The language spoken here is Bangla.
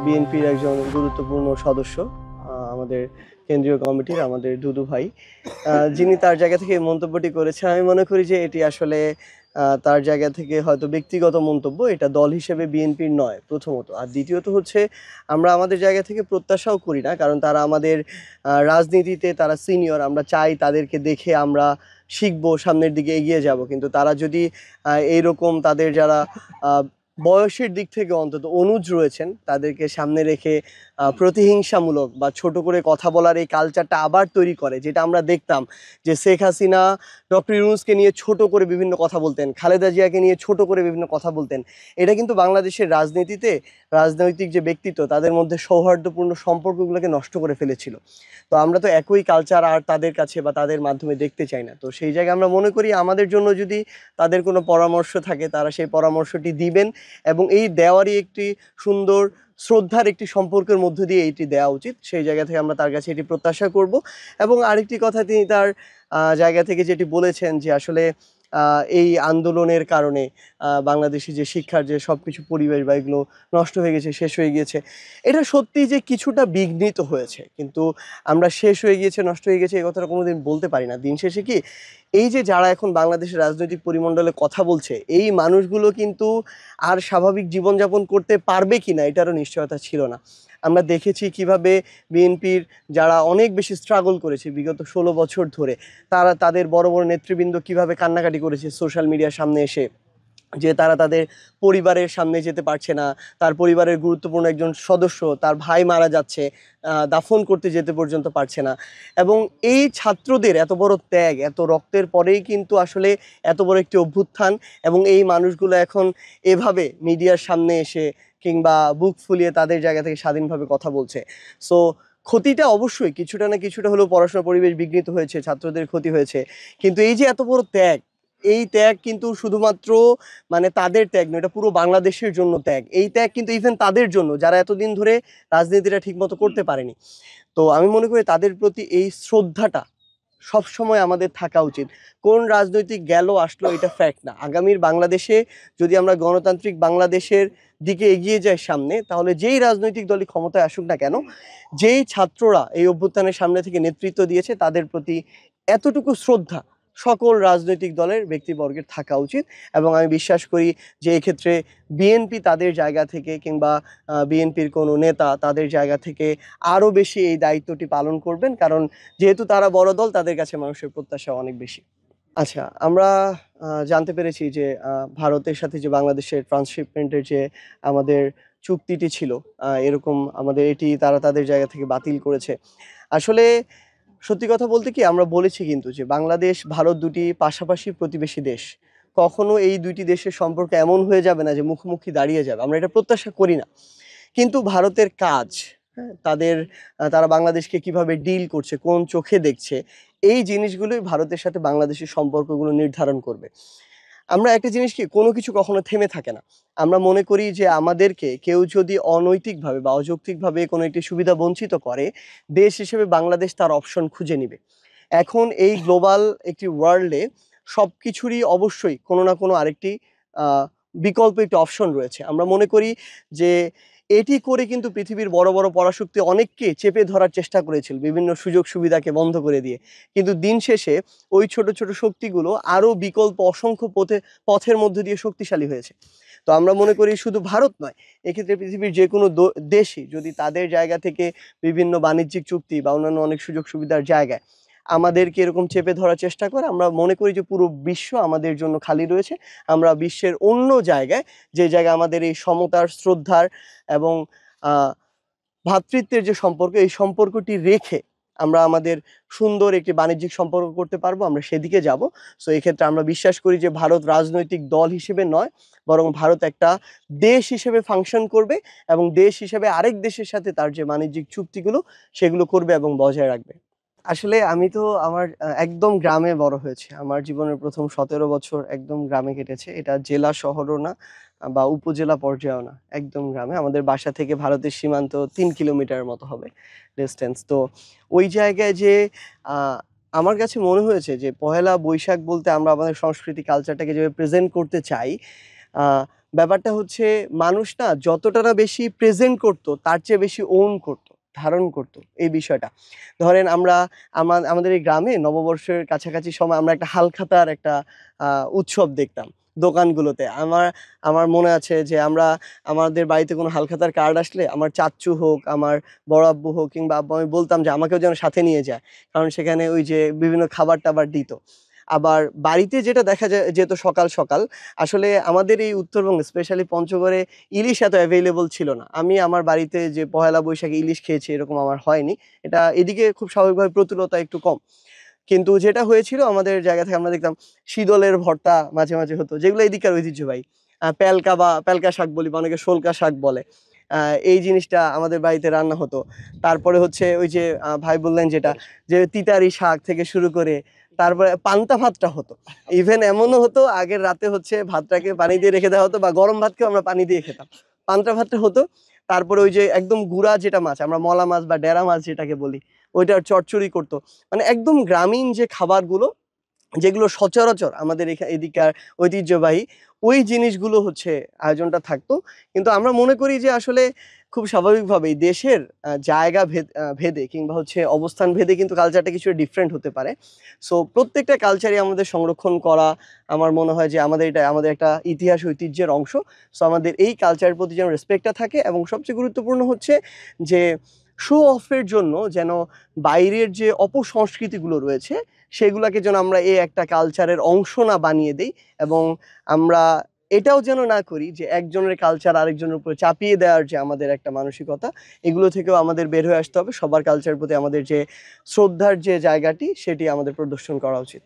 বিএনপির একজন গুরুত্বপূর্ণ সদস্য, আমাদের কেন্দ্রীয় কমিটির আমাদের দুদু ভাই, যিনি তার জায়গা থেকে এই মন্তব্যটি করেছেন। আমি মনে করি যে এটি আসলে তার জায়গা থেকে হয়তো ব্যক্তিগত মন্তব্য, এটা দল হিসেবে বিএনপির নয় প্রথমত। আর দ্বিতীয়ত হচ্ছে, আমরা আমাদের জায়গা থেকে প্রত্যাশাও করি না, কারণ তারা আমাদের রাজনীতিতে তারা সিনিয়র। আমরা চাই তাদেরকে দেখে আমরা শিখবো, সামনের দিকে এগিয়ে যাব। কিন্তু তারা যদি এইরকম তাদের যারা বয়সের দিক থেকে অন্তত অনুজ রয়েছেন, তাদেরকে সামনে রেখে প্রতিহিংসামূলক বা ছোট করে কথা বলার এই কালচারটা আবার তৈরি করে, যেটা আমরা দেখতাম যে শেখ হাসিনা ডক্টর ইউনূসকে নিয়ে ছোট করে বিভিন্ন কথা বলতেন, খালেদা জিয়াকে নিয়ে ছোট করে বিভিন্ন কথা বলতেন। এটা কিন্তু বাংলাদেশের রাজনীতিতে রাজনৈতিক যে ব্যক্তিত্ব তাদের মধ্যে সৌহার্দ্যপূর্ণ সম্পর্কগুলোকে নষ্ট করে ফেলেছিল। তো আমরা তো একই কালচার আর তাদের কাছে বা তাদের মাধ্যমে দেখতে চাই না। তো সেই জায়গায় আমরা মনে করি আমাদের জন্য যদি তাদের কোনো পরামর্শ থাকে, তারা সেই পরামর্শটি দিবেন, এবং এই দেওয়ারই একটি সুন্দর শ্রদ্ধার একটি সম্পর্কের মধ্য দিয়ে এটি দেওয়া উচিত। সেই জায়গা থেকে আমরা তার কাছে এটি প্রত্যাশা করব। এবং আরেকটি কথা তিনি তার জায়গা থেকে যেটি বলেছেন যে আসলে এই আন্দোলনের কারণে বাংলাদেশি যে শিক্ষার যে সব কিছু পরিবেশ বা এগুলো নষ্ট হয়ে গেছে, শেষ হয়ে গিয়েছে। এটা সত্যি যে কিছুটা বিঘ্নিত হয়েছে, কিন্তু আমরা শেষ হয়ে গিয়েছে, নষ্ট হয়ে গেছে এই কথাটা কোনোদিন বলতে পারি না। দিন শেষে কি, এই যে যারা এখন বাংলাদেশের রাজনৈতিক পরিমণ্ডলে কথা বলছে, এই মানুষগুলো কিন্তু আর স্বাভাবিক জীবনযাপন করতে পারবে কিনা এটারও নিশ্চয়তা ছিল না। আমরা দেখেছি কিভাবে বিএনপির যারা অনেক বেশি স্ট্রাগল করেছে বিগত 16 বছর ধরে, তারা তাদের বড় বড় নেতৃবৃন্দ কিভাবে কান্নাকাটি করেছে সোশ্যাল মিডিয়ার সামনে এসে, যে তারা তাদের পরিবারের সামনে যেতে পারছে না, তার পরিবারের গুরুত্বপূর্ণ একজন সদস্য, তার ভাই মারা যাচ্ছে, দাফন করতে যেতে পর্যন্ত পারছে না। এবং এই ছাত্রদের এত বড় ত্যাগ, এত রক্তের পরেই কিন্তু আসলে এত বড় একটি অভ্যুত্থান, এবং এই মানুষগুলো এখন এভাবে মিডিয়ার সামনে এসে কিংবা বুক ফুলিয়ে তাদের জায়গা থেকে স্বাধীনভাবে কথা বলছে। সো ক্ষতিটা অবশ্যই কিছুটা না কিছুটা হলেও পড়াশোনার পরিবেশ বিঘ্নিত হয়েছে, ছাত্রদের ক্ষতি হয়েছে। কিন্তু এই যে এত বড় ত্যাগ, এই ত্যাগ কিন্তু শুধুমাত্র মানে তাদের ত্যাগ নয়, এটা পুরো বাংলাদেশের জন্য ত্যাগ। এই ত্যাগ কিন্তু ইভেন তাদের জন্য যারা এতদিন ধরে রাজনীতিটা ঠিকমতো করতে পারেনি। তো আমি মনে করি তাদের প্রতি এই শ্রদ্ধাটা সবসময় আমাদের থাকা উচিত। কোন রাজনৈতিক গেল আসলো এটা ফ্যাক্ট না। আগামীর বাংলাদেশে যদি আমরা গণতান্ত্রিক বাংলাদেশের দিকে এগিয়ে যাই সামনে, তাহলে যেই রাজনৈতিক দলই ক্ষমতায় আসুক না কেন, যেই ছাত্ররা এই অভ্যুত্থানের সামনে থেকে নেতৃত্ব দিয়েছে, তাদের প্রতি এতটুকু শ্রদ্ধা সকল রাজনৈতিক দলের ব্যক্তিবর্গের থাকা উচিত। এবং আমি বিশ্বাস করি যে এক্ষেত্রে বিএনপি তাদের জায়গা থেকে কিংবা বিএনপির কোনো নেতা তাদের জায়গা থেকে আরও বেশি এই দায়িত্বটি পালন করবেন, কারণ যেহেতু তারা বড় দল, তাদের কাছে মানুষের প্রত্যাশা অনেক বেশি। আচ্ছা, আমরা জানতে পেরেছি যে ভারতের সাথে যে বাংলাদেশের ট্রান্সশিপমেন্টের যে আমাদের চুক্তিটি ছিল, এরকম আমাদের এটি তারা তাদের জায়গা থেকে বাতিল করেছে। আসলে সত্যি কথা বলতে কি, আমরা বলেছি কিন্তু যে বাংলাদেশ ভারত দুটি পাশাপাশি প্রতিবেশী দেশ। কখনো এই দুইটি দেশের সম্পর্ক এমন হয়ে যাবে না যে মুখোমুখি দাঁড়িয়ে যাবে, আমরা এটা প্রত্যাশা করি না। কিন্তু ভারতের কাজ, হ্যাঁ, তারা বাংলাদেশকে কিভাবে ডিল করছে, কোন চোখে দেখছে, এই জিনিসগুলোই ভারতের সাথে বাংলাদেশের সম্পর্কগুলো নির্ধারণ করবে। আমরা একটা জিনিস কি, কোনো কিছু কখনো থেমে থাকে না। আমরা মনে করি যে আমাদেরকে কেউ যদি অনৈতিকভাবে বা অযৌক্তিকভাবে কোনো একটি সুবিধা বঞ্চিত করে, দেশ হিসেবে বাংলাদেশ তার অপশন খুঁজে নিবে। এখন এই গ্লোবাল একটি ওয়ার্ল্ডে সবকিছুরই অবশ্যই কোনো না কোনো আরেকটি আহ, বিকল্প একটি অপশন রয়েছে। আমরা মনে করি যে এটি করে কিন্তু পৃথিবীর বড় বড় পরাশক্তি অনেককে চেপে ধরার চেষ্টা করেছিল বিভিন্ন সুযোগ সুবিধাকে বন্ধ করে দিয়ে। কিন্তু দিন শেষে ওই ছোট ছোট শক্তিগুলো আরো বিকল্প অসংখ্য পথের মধ্যে দিয়ে শক্তিশালী হয়েছে। তো আমরা মনে করি শুধু ভারত নয়, এক্ষেত্রে পৃথিবীর যে কোনো দেশই যদি তাদের জায়গা থেকে বিভিন্ন বাণিজ্যিক চুক্তি বা অন্যান্য অনেক সুযোগ সুবিধার জায়গায় আমাদেরকে এরকম চেপে ধরার চেষ্টা করে, আমরা মনে করি যে পুরো বিশ্ব আমাদের জন্য খালি রয়েছে। আমরা বিশ্বের অন্য জায়গায়, যে জায়গায় আমাদের এই সমতার, শ্রদ্ধার এবং ভ্রাতৃত্বের যে সম্পর্ক, এই সম্পর্কটি রেখে আমরা আমাদের সুন্দর একটি বাণিজ্যিক সম্পর্ক করতে পারবো, আমরা সেদিকে যাব। সো এই ক্ষেত্রে আমরা বিশ্বাস করি যে ভারত রাজনৈতিক দল হিসেবে নয়, বরং ভারত একটা দেশ হিসেবে ফাংশন করবে, এবং দেশ হিসেবে আরেক দেশের সাথে তার যে বাণিজ্যিক চুক্তিগুলো সেগুলো করবে এবং বজায় রাখবে। আসলে আমি তো আমার একদম গ্রামে বড় হয়েছি। আমার জীবনের প্রথম ১৭ বছর একদম গ্রামে কেটেছে। এটা জেলা শহরও না বা উপজেলা পর্যায়েও না। একদম গ্রামে। আমাদের বাসা থেকে ভারতের সীমান্ত ৩ কিলোমিটারের মতো হবে ডিসট্যান্স। তো ওই জায়গায় যে আ আমার কাছে মনে হয়েছে যে পহেলা বৈশাখ বলতে আমরা আমাদের সংস্কৃতি কালচারটাকে যেভাবে প্রেজেন্ট করতে চাই, আ ব্যাপারটা হচ্ছে মানুষ না যতটা না বেশি প্রেজেন্ট করতো তার চেয়ে বেশি ওন করতো, ধারণ করতো এই বিষয়টা। ধরেন আমরা আমাদের এই গ্রামে নববর্ষের কাছাকাছি সময় আমরা একটা হালখাতার একটা উৎসব দেখতাম দোকানগুলোতে। আমার আমার মনে আছে যে আমাদের বাড়িতে কোনো হালখাতার কার্ড আসলে আমার চাচ্চু হোক, আমার বড় আব্বু হোক কিংবা আব্বু, আমি বলতাম যে আমাকেও যেন সাথে নিয়ে যায়। কারণ সেখানে ওই যে বিভিন্ন খাবার-টাবার দিত। আবার বাড়িতে যেটা দেখা যেত সকাল, সকাল আসলে আমাদের এই উত্তরবঙ্গে স্পেশালি পঞ্চগড়ে ইলিশ এত অ্যাভেইলেবল ছিল না। আমি আমার বাড়িতে যে পহেলা বৈশাখে ইলিশ খেয়েছি এরকম আমার হয়নি। এটা এদিকে খুব স্বাভাবিকভাবে প্রতুলতা একটু কম। কিন্তু যেটা হয়েছিল আমাদের জায়গা থেকে আমরা দেখতাম শীদলের ভর্তা মাঝে, মাঝে হতো। যেগুলো এদিককার ঐতিহ্যবাহী। প্যালকা বা প্যালকা শাক বলি বা অনেকে শোলকা শাক বলে। আ এই জিনিসটা আমাদের বাড়িতে রান্না হতো। তারপরে হচ্ছে ওই যে ভাই বললেন যেটা, যে তিতারি শাক থেকে শুরু করে তারপরে পান্তা ভাতটা হতো। ইভেন এমনও হতো আগের রাতে হচ্ছে ভাতটাকে পানি দিয়ে রেখে দেওয়া হতো বা গরম ভাতকেও আমরা পানি দিয়ে খেতাম। পান্তা ভাতটা হতো। তারপরে ওই যে একদম গুড়া যেটা মাছ, আমরা মলা মাছ বা ডেরা মাছ যেটাকে বলি, ওইটার চচ্চড়ি করতো। মানে একদম গ্রামীণ যে খাবারগুলো, যেগুলো সচরাচর আমাদের এদিককার ঐতিহ্যবাহী, ওই জিনিসগুলো হচ্ছে আয়োজনটা থাকতো। কিন্তু আমরা মনে করি যে আসলে খুব স্বাভাবিকভাবেই দেশের জায়গা ভেদে কিংবা হচ্ছে অবস্থান ভেদে কিন্তু কালচারটা কিছুটা ডিফারেন্ট হতে পারে। সো প্রত্যেকটা কালচারই আমাদের সংরক্ষণ করা, আমার মনে হয় যে এটা আমাদের একটা ইতিহাস ঐতিহ্যের অংশ। সো আমাদের এই কালচারের প্রতি যেন রেসপেক্টটা থাকে এবং সবচেয়ে গুরুত্বপূর্ণ হচ্ছে যে শো অফ এর জন্য যেন বাইরের যে অপসংস্কৃতিগুলো রয়েছে সেগুলাকে যেন আমরা এই একটা কালচারের অংশ না বানিয়ে দেই, এবং আমরা এটাও যেন না করি যে একজনের কালচার আরেকজনের উপরে চাপিয়ে দেওয়ার যে আমাদের একটা মানসিকতা, এগুলো থেকেও আমাদের বের হয়ে আসতে হবে। সবার কালচারের প্রতি আমাদের যে শ্রদ্ধার যে জায়গাটি সেটি আমাদের প্রদর্শন করা উচিত।